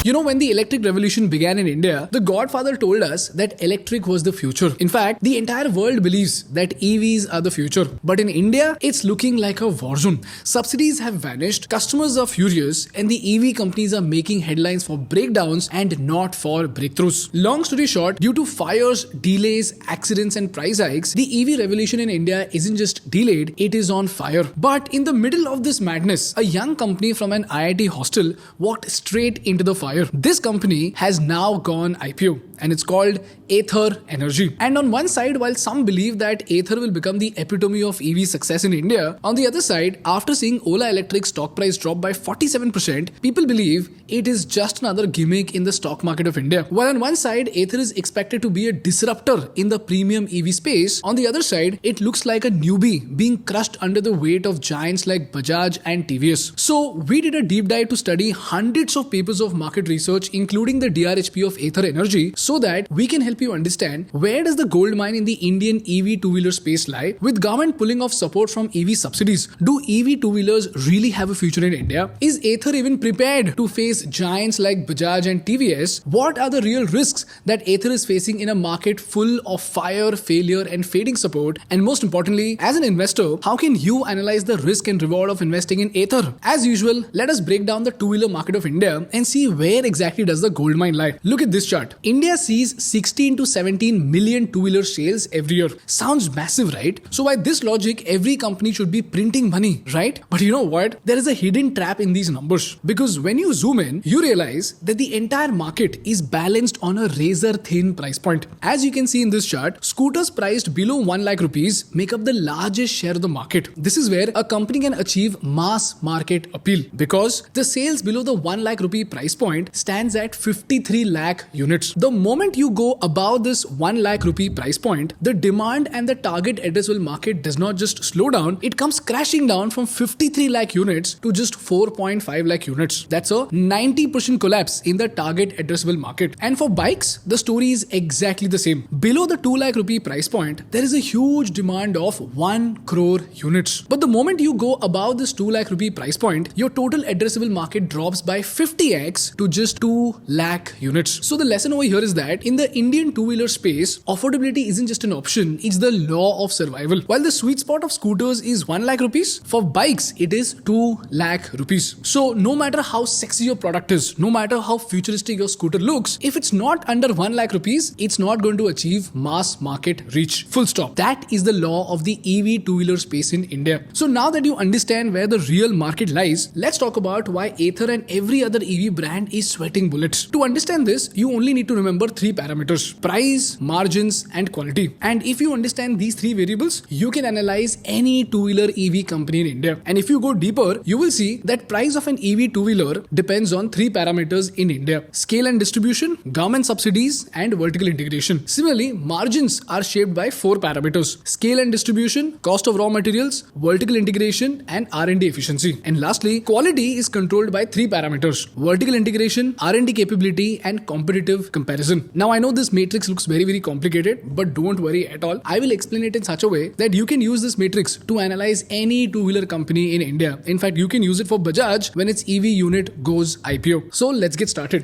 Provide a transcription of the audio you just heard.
When the electric revolution began in India, the Godfather told us that electric was the future. In fact, the entire world believes that EVs are the future. But in India, it's looking like a war zone. Subsidies have vanished, customers are furious, and the EV companies are making headlines for breakdowns and not for breakthroughs. Long story short, due to fires, delays, accidents, and price hikes, the EV revolution in India isn't just delayed, it is on fire. But in the middle of this madness, a young company from an IIT hostel walked straight into the fire. This company has now gone IPO and it's called Ather Energy. And on one side, while some believe that Ather will become the epitome of EV success in India, on the other side, after seeing Ola Electric's stock price drop by 47%, people believe it is just another gimmick in the stock market of India. While on one side, Ather is expected to be a disruptor in the premium EV space, on the other side, it looks like a newbie being crushed under the weight of giants like Bajaj and TVS. So we did a deep dive to study hundreds of papers of market research, including the DRHP of Ather Energy, so that we can help you understand where does the gold mine in the Indian EV two-wheeler space lie. With government pulling off support from EV subsidies, do EV two-wheelers really have a future in India? Is Ather even prepared to face giants like Bajaj and TVS? What are the real risks that Ather is facing in a market full of fire, failure, and fading support? And most importantly, as an investor, how can you analyze the risk and reward of investing in Ather? As usual, let us break down the two-wheeler market of India and see where exactly does the gold mine lie. Look at this chart. India sees 16 to 17 million two-wheeler sales every year. Sounds massive, right? So by this logic, every company should be printing money, right? But you know what? There is a hidden trap in these numbers, because when you zoom in, you realize that the entire market is balanced on a razor-thin price point. As you can see in this chart, scooters priced below 1 lakh rupees make up the largest share of the market. This is where a company can achieve mass market appeal, because the sales below the 1 lakh rupee price point stands at 53 lakh units. The moment you go above this 1 lakh rupee price point, the demand and the target addressable market does not just slow down, it comes crashing down from 53 lakh units to just 4.5 lakh units. That's a 90% collapse in the target addressable market. And for bikes, the story is exactly the same. Below the 2 lakh rupee price point, there is a huge demand of 1 crore units. But the moment you go above this 2 lakh rupee price point, your total addressable market drops by 50x to just 2 lakh units. So the lesson over here is that in the Indian two-wheeler space, affordability isn't just an option, it's the law of survival. While the sweet spot of scooters is 1 lakh rupees, for bikes, it is 2 lakh rupees. So no matter how sexy your product is, no matter how futuristic your scooter looks, if it's not under 1 lakh rupees, it's not going to achieve mass market reach. Full stop. That is the law of the EV two-wheeler space in India. So now that you understand where the real market lies, let's talk about why Ather and every other EV brand is sweating bullets. To understand this, you only need to remember 3 parameters: price, margins, and quality. And if you understand these 3 variables, you can analyze any two-wheeler EV company in India. And if you go deeper, you will see that price of an EV two-wheeler depends on 3 parameters in India: scale and distribution, government subsidies, and vertical integration. Similarly, margins are shaped by 4 parameters: scale and distribution, cost of raw materials, vertical integration, and R&D efficiency. And lastly, quality is controlled by 3 parameters: vertical integration, R&D capability, and competitive comparison. Now I know this matrix looks very complicated, but don't worry at all. I will explain it in such a way that you can use this matrix to analyze any two-wheeler company in India. In fact, you can use it for Bajaj when its EV unit goes IPO. So let's get started.